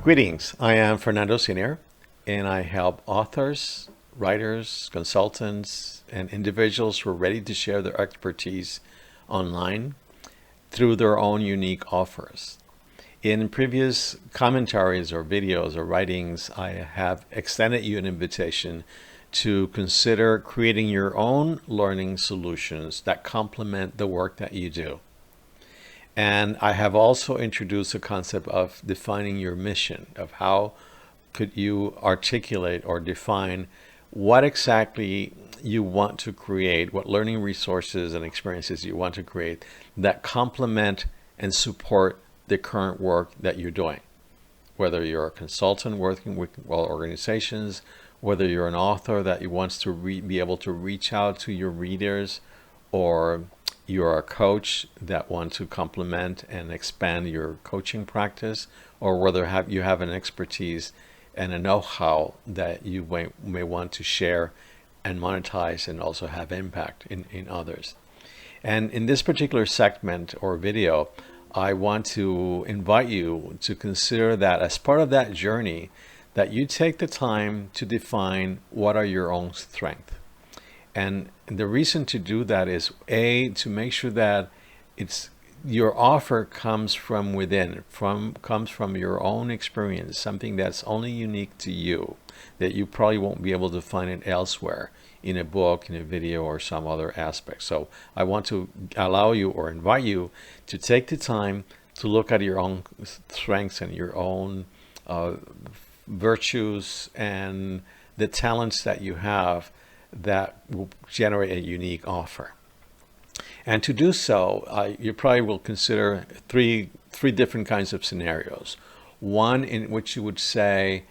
Greetings, I am Fernando Senior, and I help authors, writers, consultants, and individuals who are ready to share their expertise online through their own unique offers. In previous commentaries or videos or writings, I have extended you an invitation to consider creating your own learning solutions that complement the work that you do. And I have also introduced the concept of defining your mission, of how could you articulate or define what exactly you want to create, what learning resources and experiences you want to create that complement and support the current work that you're doing. Whether you're a consultant working with organizations, whether you're an author that wants to be able to reach out to your readers, or you're a coach that wants to complement and expand your coaching practice, or whether you have an expertise and a know-how that you may want to share and monetize and also have impact in others. And in this particular segment or video, I want to invite you to consider that as part of that journey, that you take the time to define what are your own strengths. And the reason to do that is to make sure that your offer comes from within, comes from your own experience, something that's only unique to you, that you probably won't be able to find it elsewhere in a book, in a video, or some other aspect. So I want to allow you or invite you to take the time to look at your own strengths and your own virtues and the talents that you have that will generate a unique offer. And to do so, you probably will consider three different kinds of scenarios. One in which you would say,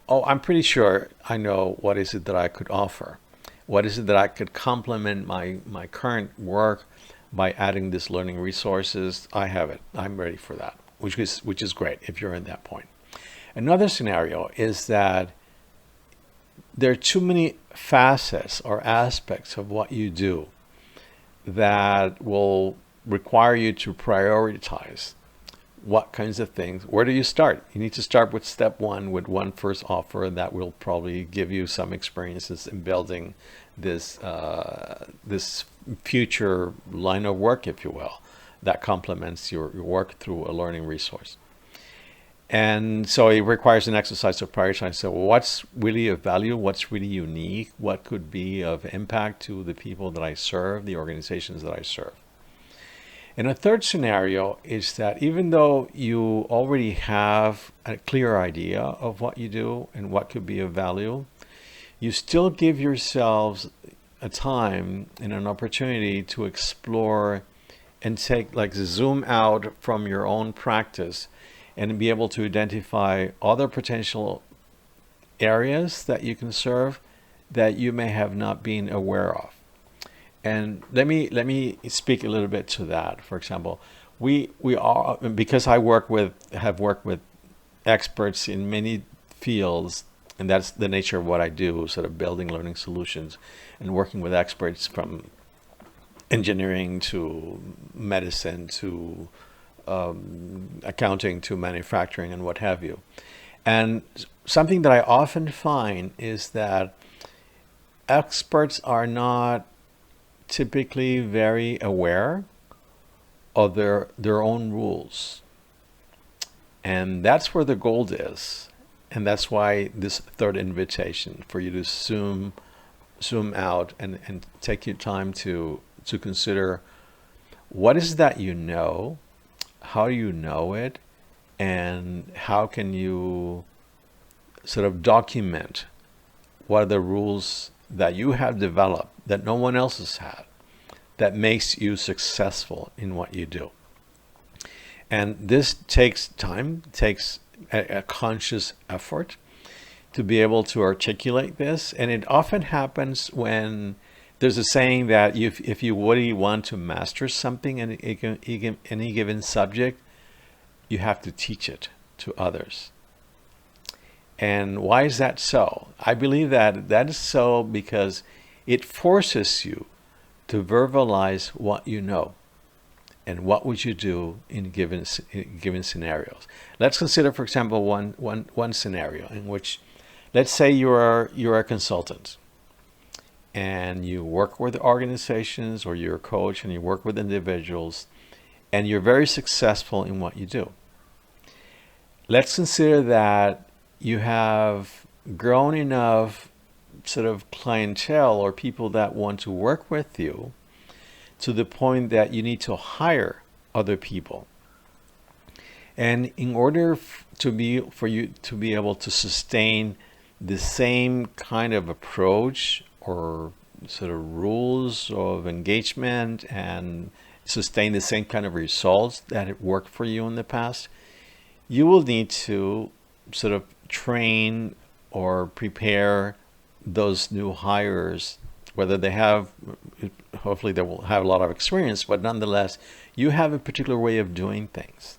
oh, I'm pretty sure I know what is it that I could offer. What is it that I could complement my current work by adding this learning resources? I have it. I'm ready for that, which is great if you're in that point. Another scenario is that there are too many facets or aspects of what you do that will require you to prioritize what kinds of things. Where do you start? You need to start with step one, with one first offer that will probably give you some experiences in building this future line of work, if you will, that complements your work through a learning resource. And so it requires an exercise to prioritize. So what's really of value? What's really unique? What could be of impact to the people that I serve, the organizations that I serve? And a third scenario is that even though you already have a clear idea of what you do and what could be of value, you still give yourselves a time and an opportunity to explore and zoom out from your own practice and be able to identify other potential areas that you can serve that you may have not been aware of. And let me speak a little bit to that. For example, we are, because I have worked with experts in many fields, and that's the nature of what I do, sort of building learning solutions and working with experts from engineering to medicine to accounting to manufacturing and what have you. And something that I often find is that experts are not typically very aware of their own rules. And that's where the gold is. And that's why this third invitation for you to zoom out and take your time to consider what is that you know, how do you know it, and how can you sort of document what are the rules that you have developed that no one else has had that makes you successful in what you do. And this takes time, takes a conscious effort to be able to articulate this. And it often happens when there's a saying that if you really want to master something in any given subject, you have to teach it to others. And why is that so? I believe that is so because it forces you to verbalize what you know. and what would you do in given scenarios. Let's consider, for example, one scenario in which, let's say you're a consultant and you work with organizations, or you're a coach and you work with individuals, and you're very successful in what you do. Let's consider that you have grown enough sort of clientele or people that want to work with you to the point that you need to hire other people. And in order for you to be able to sustain the same kind of approach or sort of rules of engagement and sustain the same kind of results that have worked for you in the past, you will need to sort of train or prepare those new hires, whether they have, hopefully they will have a lot of experience, but nonetheless, you have a particular way of doing things.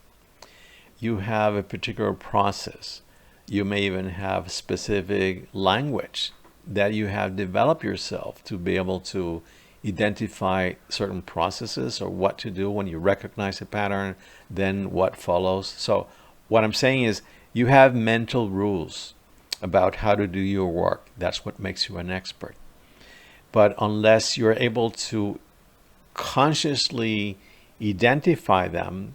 You have a particular process. You may even have specific language that you have developed yourself to be able to identify certain processes or what to do when you recognize a pattern, then what follows. So what I'm saying is you have mental rules about how to do your work. That's what makes you an expert. But unless you're able to consciously identify them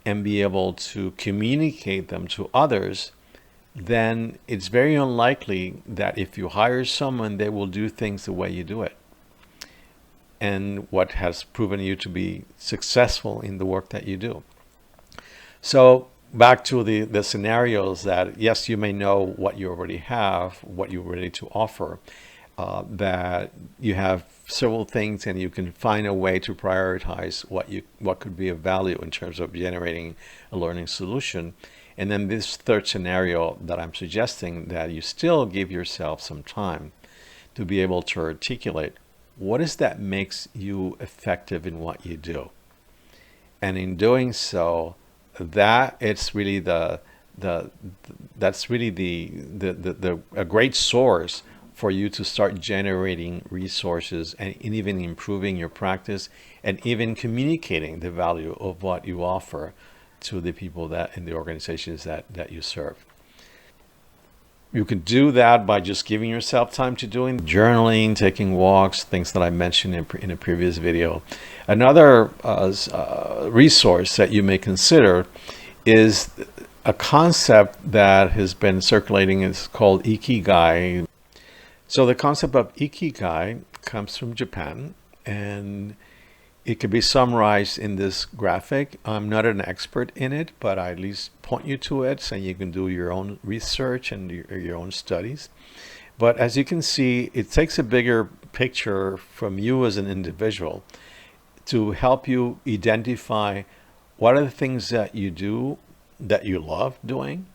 and be able to communicate them to others, then it's very unlikely that if you hire someone, they will do things the way you do it. And what has proven you to be successful in the work that you do. So back to the scenarios that, yes, you may know what you already have, what you're ready to offer, that you have several things and you can find a way to prioritize what could be of value in terms of generating a learning solution. And then this third scenario that I'm suggesting, that you still give yourself some time to be able to articulate what is that makes you effective in what you do. And in doing so, that it's really a great source for you to start generating resources and even improving your practice and even communicating the value of what you offer to the people that in the organizations that you serve. You can do that by just giving yourself time to doing journaling, taking walks, things that I mentioned in a previous video. Another resource that you may consider is a concept that has been circulating. It's called Ikigai. So the concept of Ikigai comes from Japan, and it could be summarized in this graphic. I'm not an expert in it, but I at least point you to it so you can do your own research and your own studies. But as you can see, it takes a bigger picture from you as an individual to help you identify what are the things that you do that you love doing,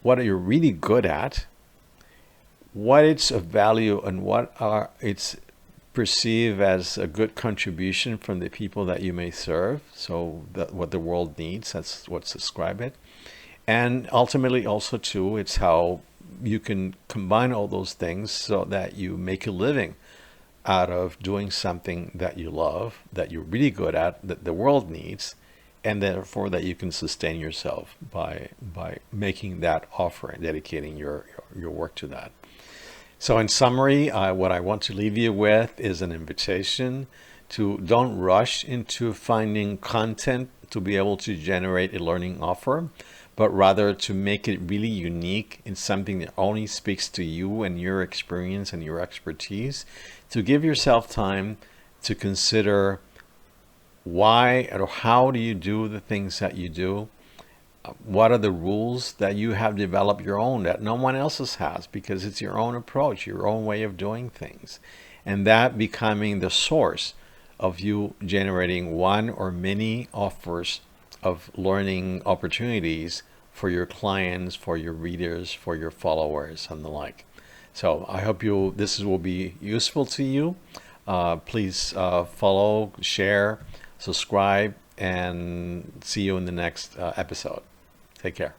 what are you really good at, what it's of value, and what are its perceive as a good contribution from the people that you may serve. So that what the world needs, that's what's described it. And ultimately also too, it's how you can combine all those things so that you make a living out of doing something that you love, that you're really good at, that the world needs, and therefore that you can sustain yourself by making that offer and dedicating your work to that. So in summary, what I want to leave you with is an invitation to don't rush into finding content to be able to generate a learning offer, but rather to make it really unique in something that only speaks to you and your experience and your expertise, to give yourself time to consider why or how do you do the things that you do. What are the rules that you have developed your own that no one else's has, because it's your own approach, your own way of doing things, and that becoming the source of you generating one or many offers of learning opportunities for your clients, for your readers, for your followers, and the like. So I hope this will be useful to you. Please follow, share, subscribe, and see you in the next episode. Take care.